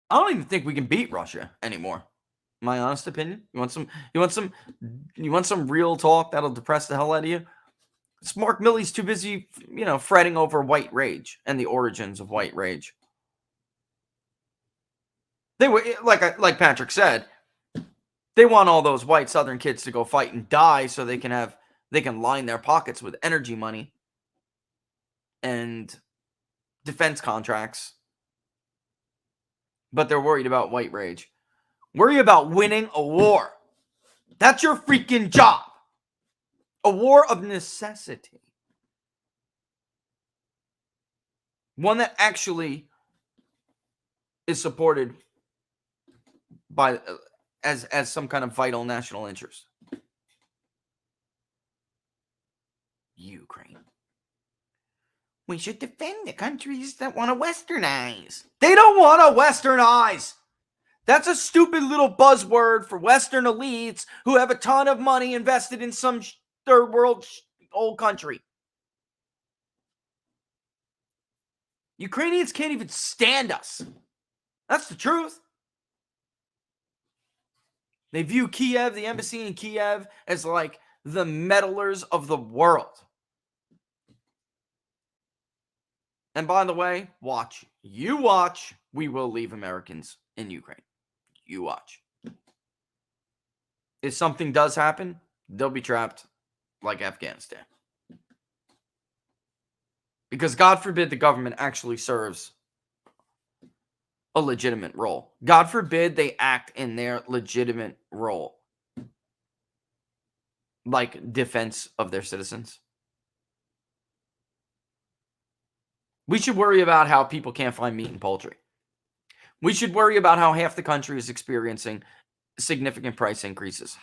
I don't even think we can beat Russia anymore. My honest opinion. You want some real talk that'll depress the hell out of you? It's Mark Milley's too busy, fretting over white rage and the origins of white rage. They were like Patrick said, they want all those white Southern kids to go fight and die so they can line their pockets with energy money and defense contracts. But they're worried about white rage. Worry about winning a war. That's your freaking job. A war of necessity. One that actually is supported by as some kind of vital national interest. Ukraine. We should defend the countries that want to westernize. They don't want to westernize. That's a stupid little buzzword for Western elites who have a ton of money invested in some third world old country. Ukrainians can't even stand us. That's the truth. They view Kiev, the embassy in Kiev, as like the meddlers of the world. And by the way, watch. You watch. We will leave Americans in Ukraine. You watch. If something does happen, they'll be trapped like Afghanistan. Because God forbid the government actually serves a legitimate role. God forbid they act in their legitimate role. Like defense of their citizens. We should worry about how people can't find meat and poultry. We should worry about how half the country is experiencing significant price increases.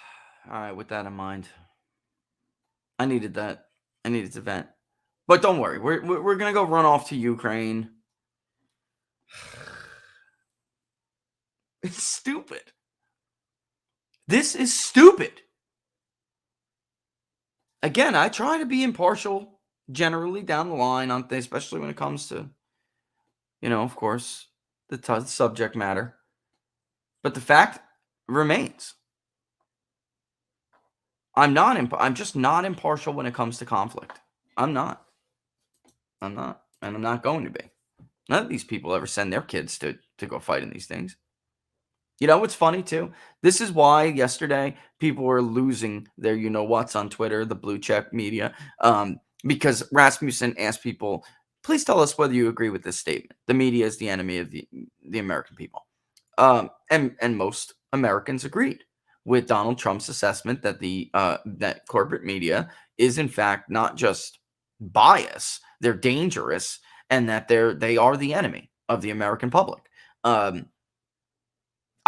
All right, with that in mind, I needed that. I needed to vent. But don't worry, we're going to go run off to Ukraine. It's stupid. This is stupid. Again, I try to be impartial generally down the line on things, especially when it comes to, of course, the subject matter. But the fact remains. I'm just not impartial when it comes to conflict. I'm not. And I'm not going to be. None of these people ever send their kids to go fight in these things. You know what's funny too? This is why yesterday people were losing their you-know-whats on Twitter, the blue check media, because Rasmussen asked people, please tell us whether you agree with this statement. The media is the enemy of the American people. And most Americans agreed with Donald Trump's assessment that that corporate media is in fact not just biased, they're dangerous, and that they are the enemy of the American public.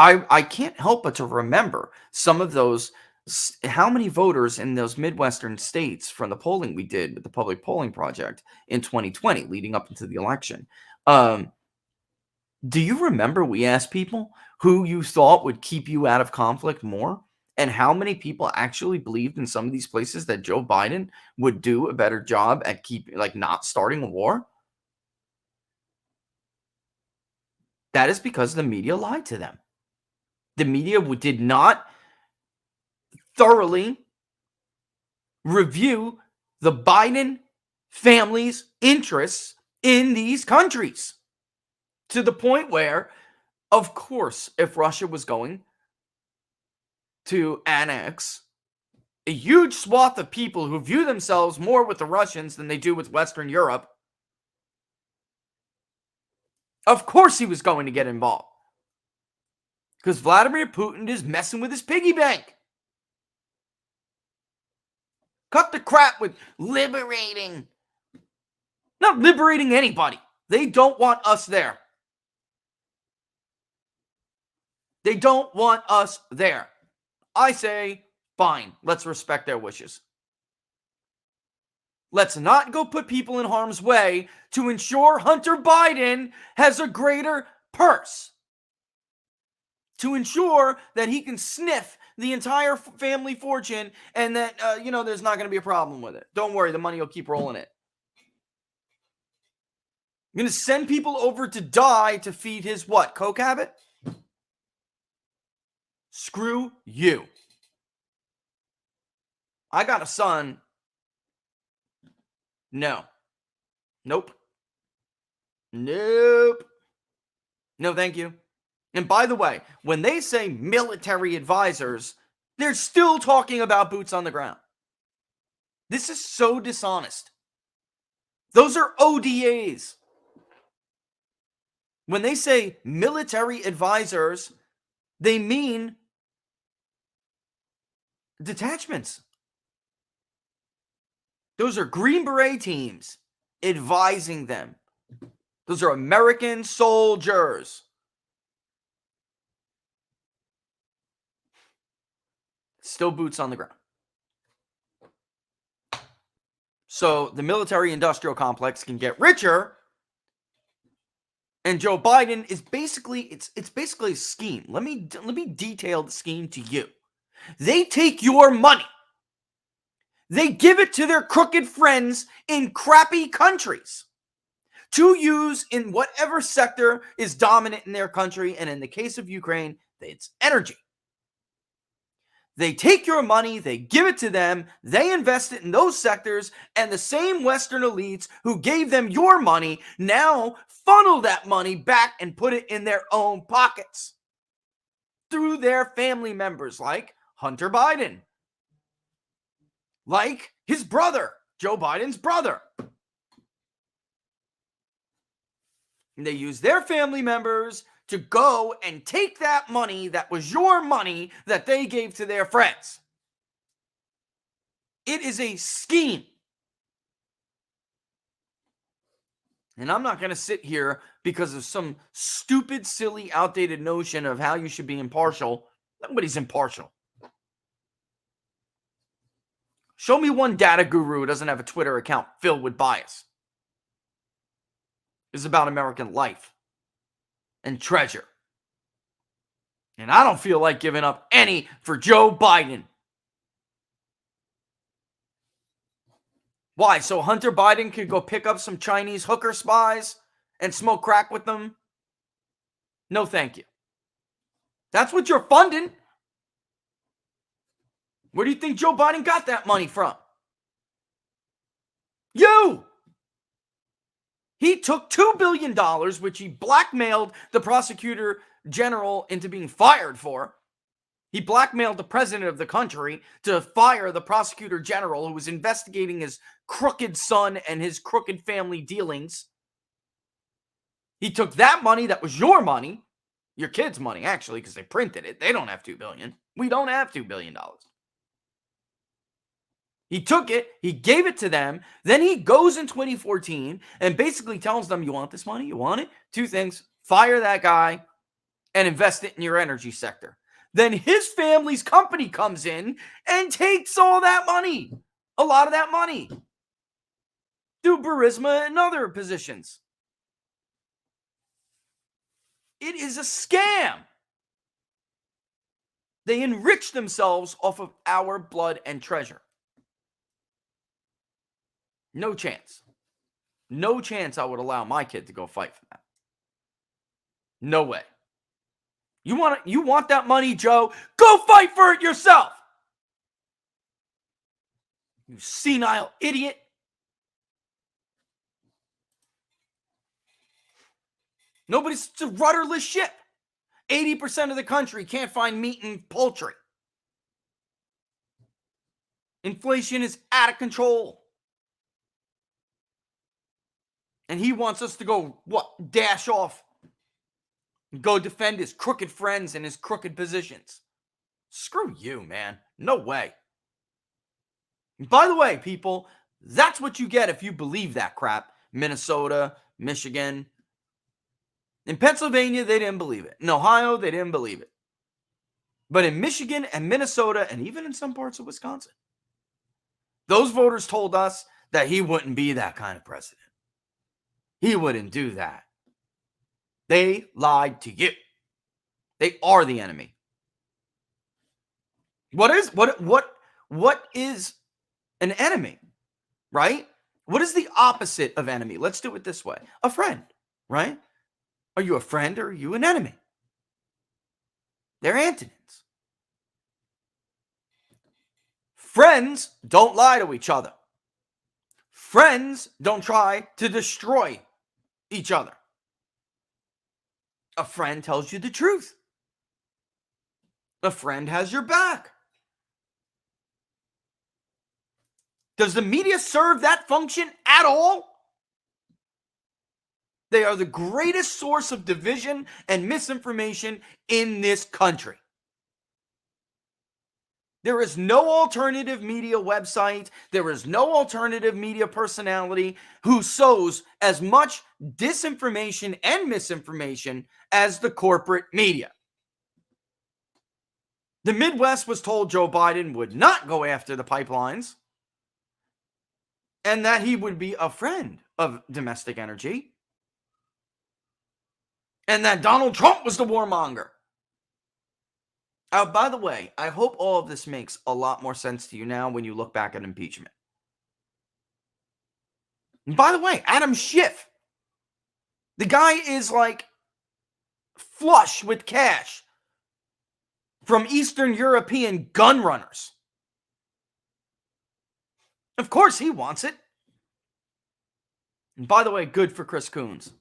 I can't help but to remember some of those, how many voters in those Midwestern states from the polling we did with the Public Polling Project in 2020 leading up into the election. Do you remember we asked people who you thought would keep you out of conflict more? And how many people actually believed in some of these places that Joe Biden would do a better job at not starting a war? That is because the media lied to them. The media did not thoroughly review the Biden family's interests in these countries. To the point where, of course, if Russia was going to annex a huge swath of people who view themselves more with the Russians than they do with Western Europe, of course he was going to get involved. Because Vladimir Putin is messing with his piggy bank. Cut the crap with liberating. Not liberating anybody. They don't want us there. They don't want us there. I say, fine, let's respect their wishes. Let's not go put people in harm's way to ensure Hunter Biden has a greater purse. To ensure that he can sniff the entire family fortune and that, there's not going to be a problem with it. Don't worry, the money will keep rolling in. You're going to send people over to die to feed his what? Coke habit? Screw you. I got a son. No. Nope. Nope. No, thank you. And by the way, when they say military advisors, they're still talking about boots on the ground. This is so dishonest. Those are ODAs. When they say military advisors, they mean detachments. Those are Green Beret teams advising them. Those are American soldiers. Still boots on the ground. So the military-industrial complex can get richer, and Joe Biden is basically it's basically a scheme. Let me detail the scheme to you. They take your money. They give it to their crooked friends in crappy countries to use in whatever sector is dominant in their country, and in the case of Ukraine, it's energy. They take your money, they give it to them, they invest it in those sectors, and the same Western elites who gave them your money now funnel that money back and put it in their own pockets through their family members, like Hunter Biden, like his brother, Joe Biden's brother. And they use their family members to go and take that money that was your money that they gave to their friends. It is a scheme. And I'm not going to sit here because of some stupid, silly, outdated notion of how you should be impartial. Nobody's impartial. Show me one data guru who doesn't have a Twitter account filled with bias. It's about American life and treasure. And I don't feel like giving up any for Joe Biden. Why? So Hunter Biden could go pick up some Chinese hooker spies and smoke crack with them? No, thank you. That's what you're funding. Where do you think Joe Biden got that money from? You! He took $2 billion, which he blackmailed the prosecutor general into being fired for. He blackmailed the president of the country to fire the prosecutor general who was investigating his crooked son and his crooked family dealings. He took that money that was your money, your kids' money, actually, because they printed it. They don't have $2 billion. We don't have $2 billion. He took it, he gave it to them, then he goes in 2014 and basically tells them, you want this money? You want it? Two things, fire that guy and invest it in your energy sector. Then his family's company comes in and takes all that money, a lot of that money, through Burisma and other positions. It is a scam. They enrich themselves off of our blood and treasure. No chance. No chance I would allow my kid to go fight for that. No way. You want that money, Joe? Go fight for it yourself. You senile idiot. It's a rudderless ship. 80% of the country can't find meat and poultry. Inflation is out of control. And he wants us to go, dash off. Go defend his crooked friends and his crooked positions. Screw you, man. No way. And by the way, people, that's what you get if you believe that crap. Minnesota, Michigan. In Pennsylvania, they didn't believe it. In Ohio, they didn't believe it. But in Michigan and Minnesota, and even in some parts of Wisconsin, those voters told us that he wouldn't be that kind of president. He wouldn't do that. They lied to you. They are the enemy. What is an enemy, right? What is the opposite of enemy? Let's do it this way. A friend, right? Are you a friend or are you an enemy? They're antonyms. Friends don't lie to each other. Friends don't try to destroy each other. A friend tells you the truth. A friend has your back. Does the media serve that function at all? They are the greatest source of division and misinformation in this country. There is no alternative media website. There is no alternative media personality who sows as much disinformation and misinformation as the corporate media. The Midwest was told Joe Biden would not go after the pipelines and that he would be a friend of domestic energy and that Donald Trump was the warmonger. By the way, I hope all of this makes a lot more sense to you now when you look back at impeachment. And by the way, Adam Schiff, the guy is like flush with cash from Eastern European gun runners. Of course he wants it. And by the way, good for Chris Coons.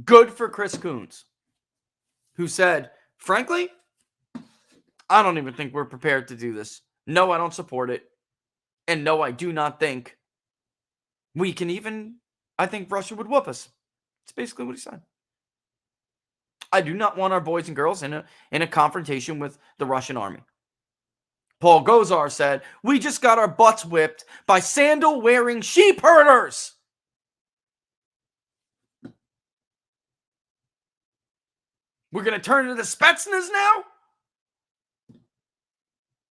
Good for Chris Coons, who said, frankly, I don't even think we're prepared to do this. No, I don't support it. And no, I do not think we can even, I think Russia would whoop us. It's basically what he said. I do not want our boys and girls in a confrontation with the Russian army. Paul Gosar said, we just got our butts whipped by sandal-wearing sheep herders. We're going to turn to the Spetsnaz now?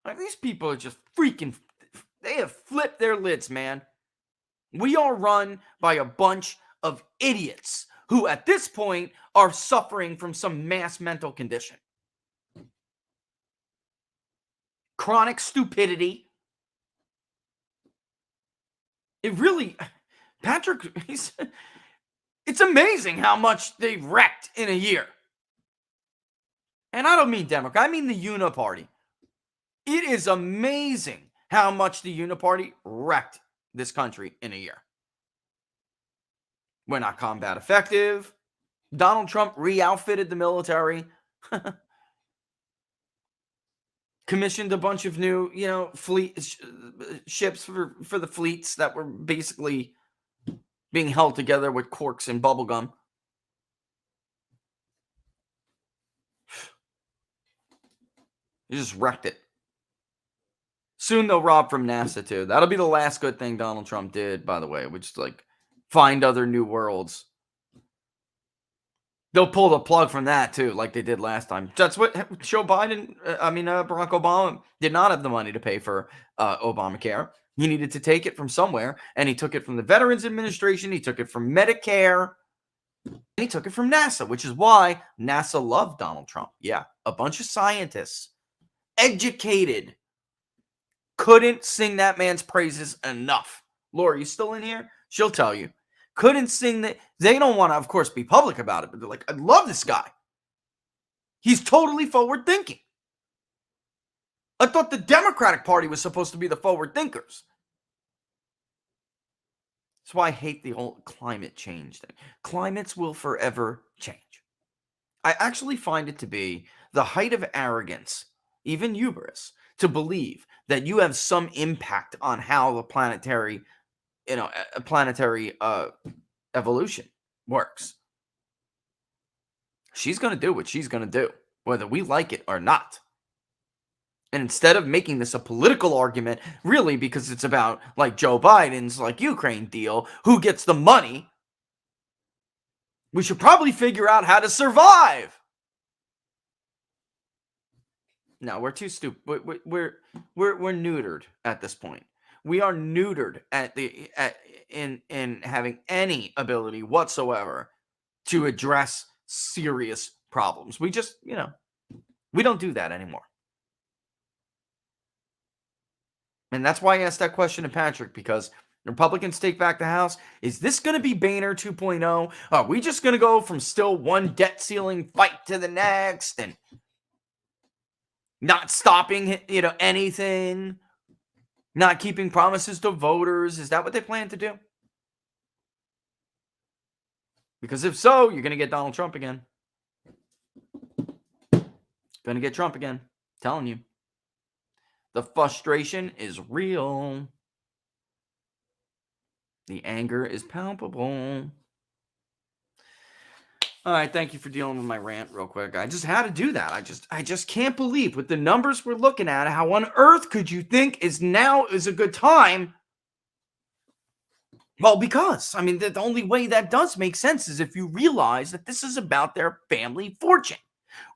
Like, these people are just freaking, they have flipped their lids, man. We are run by a bunch of idiots who at this point are suffering from some mass mental condition. Chronic stupidity. It really, Patrick, it's amazing how much they wrecked in a year. And I don't mean Democrat, I mean the Uniparty. It is amazing how much the Uniparty wrecked this country in a year. We're not combat effective. Donald Trump re-outfitted the military. Commissioned a bunch of new, fleet ships for the fleets that were basically being held together with corks and bubble gum. He just wrecked it. Soon they'll rob from NASA too. That'll be the last good thing Donald Trump did, by the way, which is like find other new worlds. They'll pull the plug from that too, like they did last time. That's what Barack Obama did not have the money to pay for Obamacare. He needed to take it from somewhere, and he took it from the Veterans Administration. He took it from Medicare. And he took it from NASA, which is why NASA loved Donald Trump. Yeah, a bunch of scientists, educated, couldn't sing that man's praises enough. Laura, you still in here? She'll tell you. Couldn't sing that. They don't want to, of course, be public about it, but they're like, I love this guy. He's totally forward thinking. I thought the Democratic Party was supposed to be the forward thinkers. That's why I hate the whole climate change thing. Climates will forever change. I actually find it to be the height of arrogance, even hubris, to believe that you have some impact on how the planetary evolution works. She's going to do what she's going to do, whether we like it or not. And instead of making this a political argument, really because it's about like Joe Biden's like Ukraine deal, who gets the money, we should probably figure out how to survive. No, we're too stupid. We're neutered at this point. We are neutered in having any ability whatsoever to address serious problems. We just, we don't do that anymore. And that's why I asked that question to Patrick, because Republicans take back the House. Is this going to be Boehner 2.0? Are we just going to go from still one debt ceiling fight to the next and not stopping, anything? Not keeping promises to voters. Is that what they plan to do? Because if so, you're going to get Donald Trump again. Going to get Trump again. Telling you. The frustration is real. The anger is palpable. All right, thank you for dealing with my rant real quick. I just had to do that. I just can't believe with the numbers we're looking at, how on earth could you think now is a good time? Well, because, I mean, the only way that does make sense is if you realize that this is about their family fortune.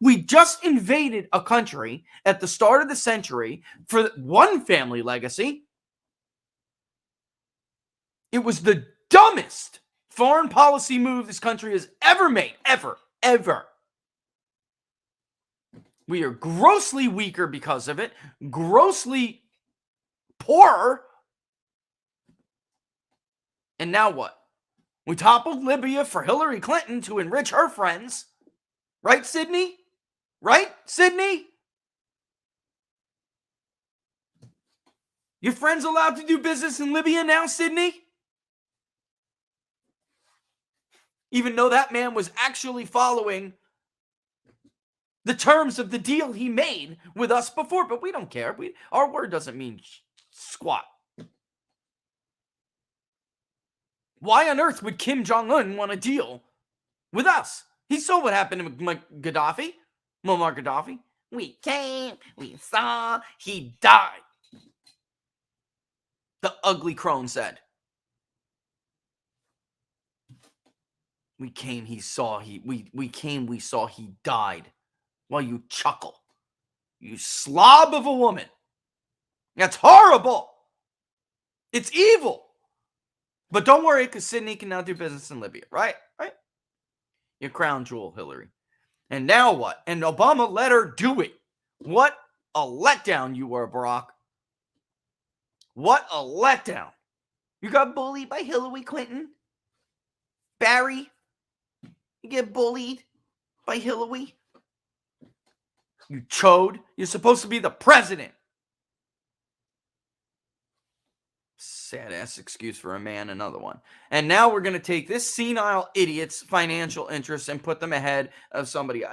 We just invaded a country at the start of the century for one family legacy. It was the dumbest foreign policy move this country has ever made. Ever. We are grossly weaker because of it. Grossly poorer. And now what? We toppled Libya for Hillary Clinton to enrich her friends. Right, Sydney? Right, Sydney? Your friend's allowed to do business in Libya now, Sydney? Even though that man was actually following the terms of the deal he made with us before. But we don't care. Our word doesn't mean squat. Why on earth would Kim Jong-un want a deal with us? He saw what happened to Muammar Gaddafi. We came, we saw, he died. The ugly crone said. We came, we saw, he died. While you chuckle. You slob of a woman. That's horrible. It's evil. But don't worry, because Sydney can now do business in Libya, right? Right? Your crown jewel, Hillary. And now what? And Obama let her do it. What a letdown you were, Barack. What a letdown. You got bullied by Hillary Clinton. Barry, you get bullied by Hillary. You chode. You're supposed to be the president. Sad ass excuse for a man, another one. And now we're going to take this senile idiot's financial interests and put them ahead of somebody.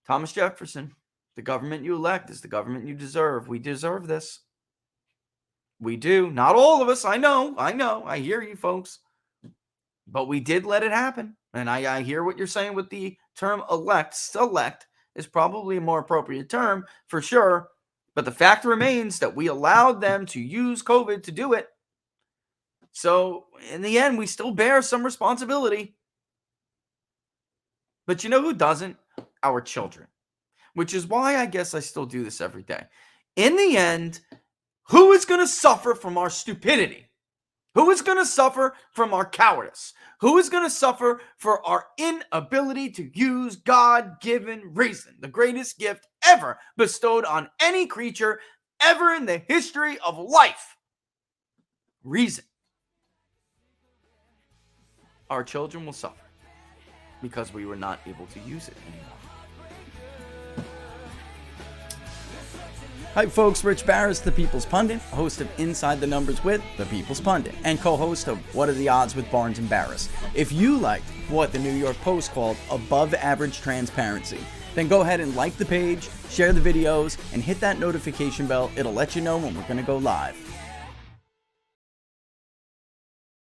Thomas Jefferson, the government you elect is the government you deserve. We deserve this. We do. Not all of us. I know. I hear you folks. But we did let it happen. And I hear what you're saying with the term elect. Select is probably a more appropriate term for sure. But the fact remains that we allowed them to use COVID to do it. So in the end, we still bear some responsibility. But you know who doesn't? Our children. Which is why I guess I still do this every day. In the end, who is going to suffer from our stupidity? Who is going to suffer from our cowardice? Who is going to suffer for our inability to use God-given reason, the greatest gift ever bestowed on any creature ever in the history of life? Reason. Our children will suffer because we were not able to use it anymore. Hi folks, Rich Baris, the People's Pundit, host of Inside the Numbers with the People's Pundit, and co-host of What Are the Odds with Barnes and Baris. If you liked what the New York Post called above average transparency, then go ahead and like the page, share the videos, and hit that notification bell. It'll let you know when we're going to go live.